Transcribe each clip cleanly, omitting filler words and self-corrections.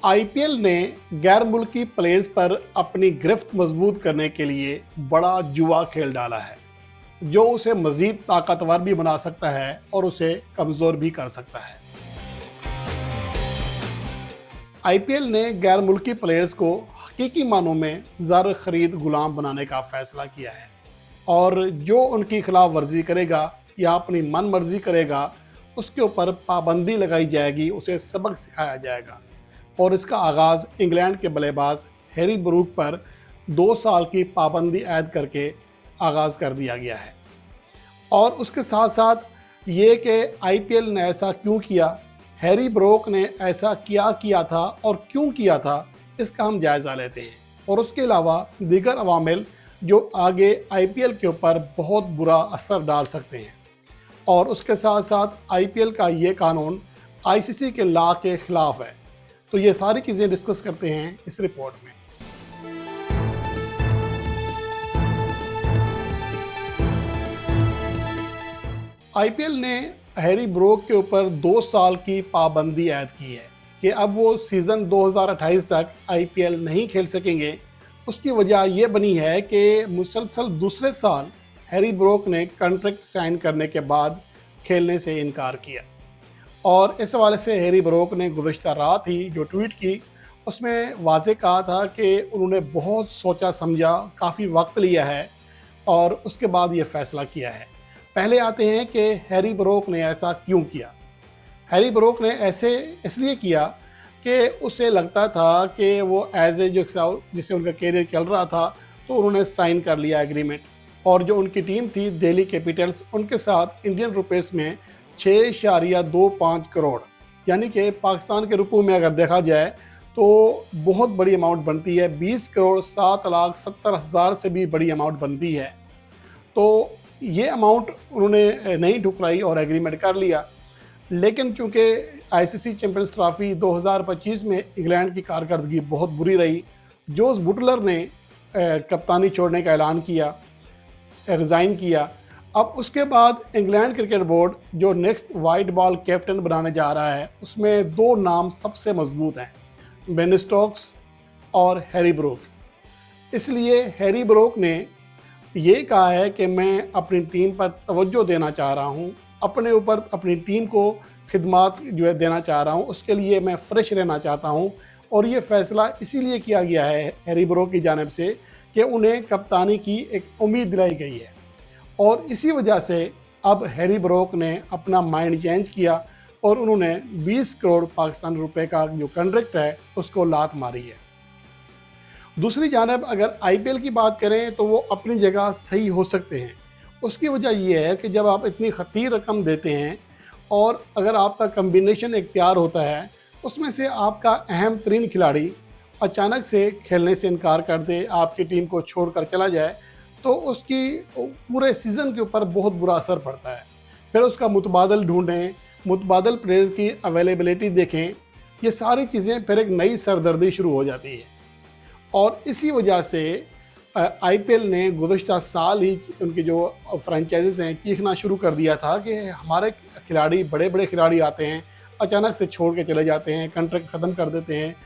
IPL ने गैर मुल्की प्लेयर्स पर अपनी गिरफ्त मजबूत करने के लिए बड़ा जुआ खेल डाला है, जो उसे मजीद ताकतवर भी बना सकता है और उसे कमज़ोर भी कर सकता है। आईपीएल ने गैर मुल्की प्लेयर्स को हकीकी मानों में ज़र खरीद गुलाम बनाने का फैसला किया है, और जो उनकी खिलाफ वर्जी करेगा या अपनी मन मर्जी करेगा उसके ऊपर पाबंदी लगाई जाएगी, उसे सबक सिखाया जाएगा। और इसका आगाज़ इंग्लैंड के बल्लेबाज हैरी ब्रूक पर 2 साल की पाबंदी ऐड करके आगाज़ कर दिया गया है। और उसके साथ साथ ये कि आईपीएल ने ऐसा क्यों किया, हैरी ब्रूक ने ऐसा किया था और क्यों किया था, इसका हम जायज़ा लेते हैं। और उसके अलावा दीगर अवामिल जो आगे आईपीएल के ऊपर बहुत बुरा असर डाल सकते हैं। और उसके साथ साथ आईपीएल का ये कानून आईसीसी के लॉ के ख़िलाफ़ है। तो ये सारी चीज़ें डिस्कस करते हैं इस रिपोर्ट में। आईपीएल ने हैरी ब्रूक के ऊपर 2 साल की पाबंदी ऐड की है कि अब वो सीज़न 2028 तक आईपीएल नहीं खेल सकेंगे। उसकी वजह ये बनी है कि मुसलसल दूसरे साल हैरी ब्रूक ने कॉन्ट्रैक्ट साइन करने के बाद खेलने से इनकार किया। और इस हवाले से हैरी ब्रूक ने गुज़श्ता रात ही जो ट्वीट की, उसमें वाज़े कहा था कि उन्होंने बहुत सोचा समझा, काफ़ी वक्त लिया है और उसके बाद ये फ़ैसला किया है। पहले आते हैं कि हैरी ब्रूक ने ऐसा क्यों किया। हैरी ब्रूक ने ऐसे इसलिए किया कि उसे लगता था कि वो एज ए जिससे उनका कैरियर चल रहा था, तो उन्होंने साइन कर लिया एग्रीमेंट। और जो उनकी टीम थी दिल्ली कैपिटल्स, उनके साथ इंडियन रुपीस में 6.25 करोड़, यानी कि पाकिस्तान के रुपयों में अगर देखा जाए तो बहुत बड़ी अमाउंट बनती है। 20 करोड़ 7,70,000 से भी बड़ी अमाउंट बनती है। तो ये अमाउंट उन्होंने नहीं ठुकराई और एग्रीमेंट कर लिया। लेकिन चूँकि आईसीसी चैंपियंस ट्रॉफी 2025 में इंग्लैंड की कारकर्दगी बहुत बुरी रही, जोस बुटलर ने कप्तानी छोड़ने का ऐलान किया, रिज़ाइन किया। अब उसके बाद इंग्लैंड क्रिकेट बोर्ड जो नेक्स्ट वाइट बॉल कैप्टन बनाने जा रहा है, उसमें 2 नाम सबसे मजबूत हैं, बेन स्टोक्स और हैरी ब्रूक। इसलिए हैरी ब्रूक ने ये कहा है कि मैं अपनी टीम पर तवज्जो देना चाह रहा हूँ, अपने ऊपर अपनी टीम को खिदमात जो है देना चाह रहा हूँ, उसके लिए मैं फ्रेश रहना चाहता हूँ। और ये फ़ैसला इसीलिए किया गया है हैरी ब्रूक की जानिब से कि उन्हें कप्तानी की एक उम्मीद दिलाई गई है। और इसी वजह से अब हैरी ब्रूक ने अपना माइंड चेंज किया और उन्होंने 20 करोड़ पाकिस्तान रुपए का जो कॉन्ट्रैक्ट है उसको लात मारी है। दूसरी जानिब अगर आईपीएल की बात करें तो वो अपनी जगह सही हो सकते हैं। उसकी वजह ये है कि जब आप इतनी खतीर रकम देते हैं और अगर आपका कम्बिनेशन एक तैयार होता है, उसमें से आपका अहम तरीन खिलाड़ी अचानक से खेलने से इनकार कर दे, आपकी टीम को छोड़कर चला जाए, तो उसकी पूरे सीज़न के ऊपर बहुत बुरा असर पड़ता है। फिर उसका मुतबादल ढूंढें, मुतबादल प्लेयर्स की अवेलेबिलिटी देखें, ये सारी चीज़ें फिर एक नई सरदर्दी शुरू हो जाती है। और इसी वजह से आईपीएल ने गुज़श्ता साल ही उनके जो फ्रेंचाइजीज़ हैं चीखना शुरू कर दिया था कि हमारे खिलाड़ी, बड़े बड़े खिलाड़ी आते हैं, अचानक से छोड़ के चले जाते हैं, कॉन्ट्रैक्ट ख़त्म कर देते हैं।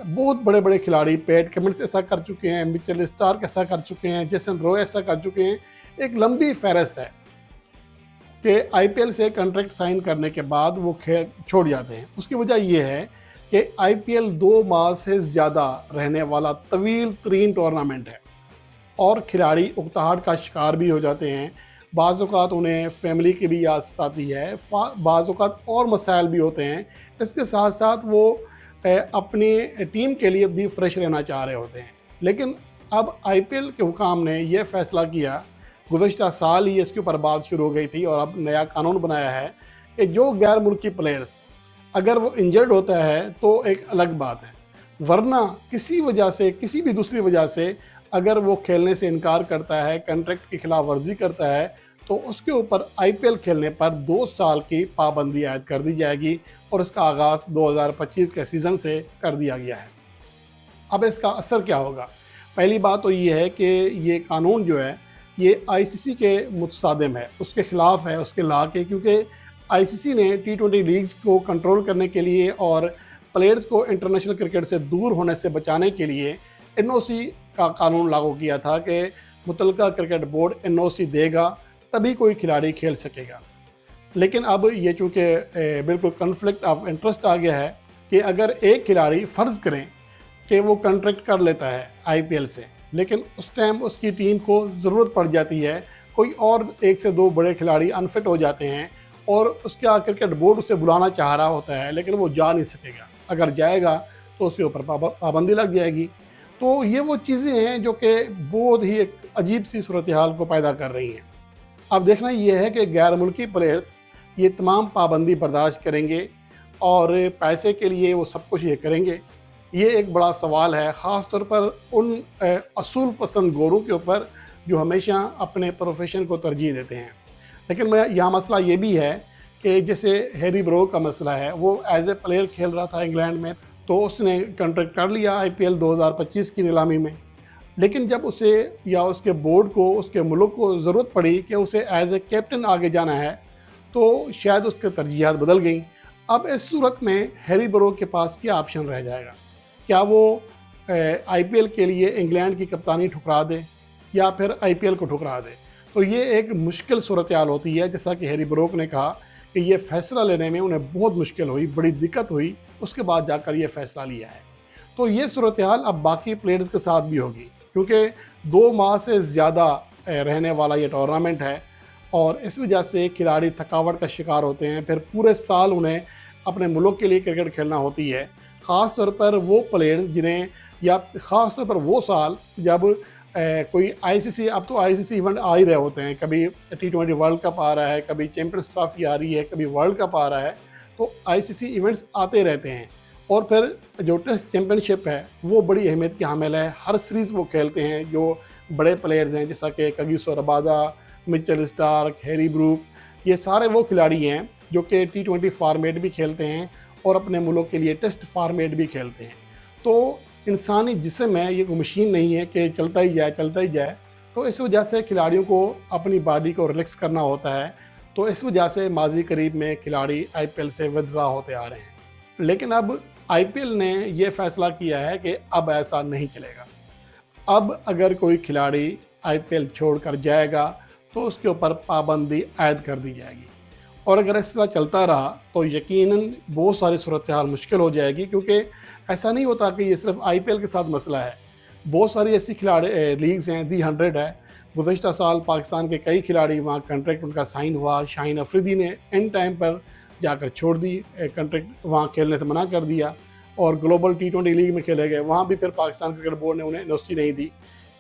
बहुत बड़े बड़े खिलाड़ी पैट कमिंस ऐसा कर चुके हैं, मिचेल स्टार्क ऐसा कर चुके हैं, जेसन रॉय ऐसा कर चुके हैं। एक लंबी फहरिस्त है कि आईपीएल से कॉन्ट्रैक्ट साइन करने के बाद वो खेल छोड़ जाते हैं। उसकी वजह ये है कि आईपीएल 2 माह से ज़्यादा रहने वाला तवील तरीन टूर्नामेंट है और खिलाड़ी उकताहट का शिकार भी हो जाते हैं। बाज़ औक़ात उन्हें फैमिली की भी याद सताती है, बाज़ औक़ात और मसाइल भी होते हैं। इसके साथ साथ वो अपनी टीम के लिए भी फ्रेश रहना चाह रहे होते हैं। लेकिन अब आईपीएल के हुकाम ने यह फ़ैसला किया, गुज़श्ता साल ही इसके ऊपर बात शुरू हो गई थी और अब नया कानून बनाया है कि जो गैर मुल्की प्लेयर्स अगर वो इंजर्ड होता है तो एक अलग बात है, वरना किसी वजह से, किसी भी दूसरी वजह से अगर वो खेलने से इनकार करता है, कॉन्ट्रैक्ट की खिलाफ वर्जी करता है, तो उसके ऊपर आईपीएल खेलने पर 2 साल की पाबंदी आयद कर दी जाएगी और इसका आगाज़ 2025 के सीज़न से कर दिया गया है। अब इसका असर क्या होगा? पहली बात तो ये है कि ये कानून जो है ये आईसीसी के मुतसादिम है, उसके ख़िलाफ़ है, उसके लॉ के, क्योंकि आईसीसी ने T20 लीग्स को कंट्रोल करने के लिए और प्लेयर्स को इंटरनेशनल क्रिकेट से दूर होने से बचाने के लिए एनओसी का कानून लागू किया था कि मुतलका क्रिकेट बोर्ड एनओसी देगा तभी कोई खिलाड़ी खेल सकेगा। लेकिन अब ये चूँकि बिल्कुल कन्फ्लिक्ट ऑफ इंटरेस्ट आ गया है कि अगर एक खिलाड़ी फ़र्ज़ करें कि वो कॉन्ट्रैक्ट कर लेता है आईपीएल से, लेकिन उस टाइम उसकी टीम को ज़रूरत पड़ जाती है, कोई और 1 से 2 बड़े खिलाड़ी अनफिट हो जाते हैं और उसका क्रिकेट बोर्ड उसे बुलाना चाह रहा होता है लेकिन वो जा नहीं सकेगा, अगर जाएगा तो उसके ऊपर पाबंदी लग जाएगी। तो ये वो चीज़ें हैं जो कि बहुत ही एक अजीब सी सूरत हाल को पैदा कर रही हैं। अब देखना ये है कि गैर मुल्की प्लेयर्स ये तमाम पाबंदी बर्दाश्त करेंगे और पैसे के लिए वो सब कुछ ये करेंगे, ये एक बड़ा सवाल है, ख़ास तौर पर उन असूल पसंद गोरों के ऊपर जो हमेशा अपने प्रोफेशन को तरजीह देते हैं। लेकिन मैं यहाँ मसला ये भी है कि जैसे हैरी ब्रोक का मसला है, वो एज ए प्लेयर खेल रहा था इंग्लैंड में, तो उसने कॉन्ट्रैक्ट कर लिया आईपीएल 2025 की नीलामी में, लेकिन जब उसे या उसके बोर्ड को, उसके मुल्क को ज़रूरत पड़ी कि उसे एज ए कैप्टन आगे जाना है, तो शायद उसके तरजीहात बदल गई। अब इस सूरत में हैरी ब्रोक के पास क्या ऑप्शन रह जाएगा? क्या वो आईपीएल के लिए इंग्लैंड की कप्तानी ठुकरा दे या फिर आईपीएल को ठुकरा दे? तो ये एक मुश्किल सूरत हाल होती है। जैसा कि हैरी ब्रोक ने कहा कि ये फ़ैसला लेने में उन्हें बहुत मुश्किल हुई, बड़ी दिक्कत हुई, उसके बाद जाकर ये फ़ैसला लिया है। तो ये सूरत हाल अब बाकी प्लेयर्स के साथ भी होगी, क्योंकि 2 माह से ज़्यादा रहने वाला ये टूर्नामेंट है और इस वजह से खिलाड़ी थकावट का शिकार होते हैं। फिर पूरे साल उन्हें अपने मुल्क के लिए क्रिकेट खेलना होती है, ख़ास तौर पर वो प्लेयर्स जिन्हें, या ख़ास तौर पर वो साल जब कोई आईसीसी, अब तो आईसीसी इवेंट आ ही रहे होते हैं, कभी T20 वर्ल्ड कप आ रहा है, कभी चैंपियंस ट्रॉफी आ रही है, कभी वर्ल्ड कप आ रहा है, तो आईसीसी इवेंट्स आते रहते हैं। और फिर जो टेस्ट चैम्पियनशिप है वो बड़ी अहमियत की हामिल है, हर सीरीज़ वो खेलते हैं जो बड़े प्लेयर्स हैं, जैसा कि Kagiso Rabada, Mitchell Starc, Harry Brook, ये सारे वो खिलाड़ी हैं जो कि T20 फॉर्मेट भी खेलते हैं और अपने मुल्क के लिए टेस्ट फॉर्मेट भी खेलते हैं। तो इंसानी जिस्म है, ये कोई मशीन नहीं है कि चलता ही जाए। तो इस वजह से खिलाड़ियों को अपनी बॉडी को रिलैक्स करना होता है। तो इस वजह से माजी करीब में खिलाड़ी आईपीएल से विथड्रॉ होते आ रहे हैं। लेकिन अब आईपीएल ने ये फैसला किया है कि अब ऐसा नहीं चलेगा। अब अगर कोई खिलाड़ी आईपीएल छोड़कर जाएगा तो उसके ऊपर पाबंदी आयद कर दी जाएगी, और अगर इस तरह चलता रहा तो यकीनन बहुत सारी सूरत हाल मुश्किल हो जाएगी, क्योंकि ऐसा नहीं होता कि ये सिर्फ आईपीएल के साथ मसला है। बहुत सारी ऐसी खिलाड़ी लीग्स हैं, दी 100 है, गुज़श्ता साल पाकिस्तान के कई खिलाड़ी वहाँ कॉन्ट्रैक्ट उनका साइन हुआ, शाहीन अफरीदी ने एंड टाइम पर जाकर छोड़ दी, कॉन्ट्रैक्ट वहाँ खेलने से मना कर दिया और ग्लोबल T20 लीग में खेले गए, वहाँ भी फिर पाकिस्तान क्रिकेट बोर्ड ने उन्हें एनओसी नहीं दी।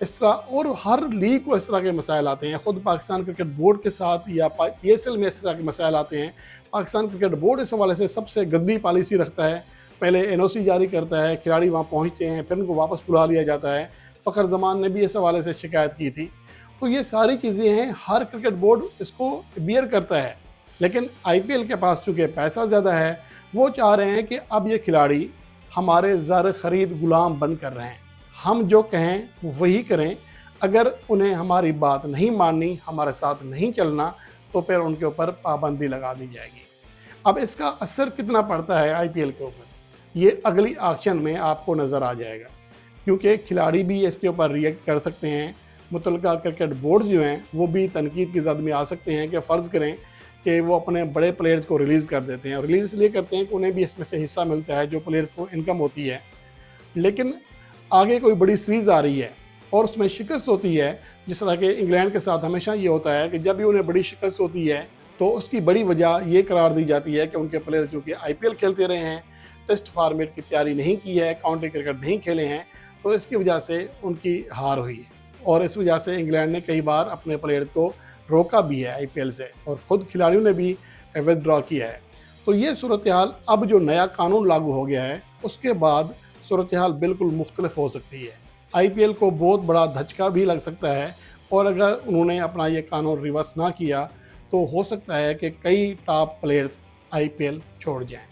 इस तरह और हर लीग को इस तरह के मसाइल आते हैं, ख़ुद पाकिस्तान क्रिकेट बोर्ड के साथ या PSL में इस तरह के मसाइल आते हैं। पाकिस्तान क्रिकेट बोर्ड इस हवाले से सबसे गंदी पॉलिसी रखता है, पहले एनओसी जारी करता है, खिलाड़ी वहाँ पहुँचते हैं, फिर उनको वापस बुला लिया जाता है। फ़खर जमान ने भी इस हवाले से शिकायत की थी। तो ये सारी चीज़ें हैं, हर क्रिकेट बोर्ड इसको बियर करता है। लेकिन आईपीएल के पास चूँकि पैसा ज़्यादा है, वो चाह रहे हैं कि अब ये खिलाड़ी हमारे ज़र ख़रीद गुलाम बन कर रहे हैं, हम जो कहें वो वही करें। अगर उन्हें हमारी बात नहीं माननी, हमारे साथ नहीं चलना, तो फिर उनके ऊपर पाबंदी लगा दी जाएगी। अब इसका असर कितना पड़ता है आईपीएल के ऊपर, ये अगली ऑक्शन में आपको नज़र आ जाएगा, क्योंकि खिलाड़ी भी इसके ऊपर रिएक्ट कर सकते हैं। मुतल्लिका क्रिकेट बोर्ड जो हैं वो भी तनकीद की ज़द में आ सकते हैं कि फ़र्ज़ करें कि वो अपने बड़े प्लेयर्स को रिलीज़ कर देते हैं। रिलीज़ इसलिए करते हैं कि उन्हें भी इसमें से हिस्सा मिलता है, जो प्लेयर्स को इनकम होती है। लेकिन आगे कोई बड़ी सीरीज़ आ रही है और उसमें शिकस्त होती है, जिस तरह के इंग्लैंड के साथ हमेशा ये होता है कि जब भी उन्हें बड़ी शिकस्त होती है तो उसकी बड़ी वजह ये करार दी जाती है कि उनके प्लेयर्स जो कि आईपीएल खेलते रहे हैं, टेस्ट फॉर्मेट की तैयारी नहीं की है, काउंटी क्रिकेट नहीं खेले हैं, तो इसकी वजह से उनकी हार हुई है। और इस वजह से इंग्लैंड ने कई बार अपने प्लेयर्स को रोका भी है आईपीएल से, और ख़ुद खिलाड़ियों ने भी विथड्रॉ किया है। तो ये सूरत हाल, अब जो नया कानून लागू हो गया है उसके बाद सूरत हाल बिल्कुल मुख्तलिफ हो सकती है। आईपीएल को बहुत बड़ा धचका भी लग सकता है, और अगर उन्होंने अपना ये कानून रिवर्स ना किया तो हो सकता है कि कई टॉप प्लेयर्स आईपीएल छोड़ जाएं।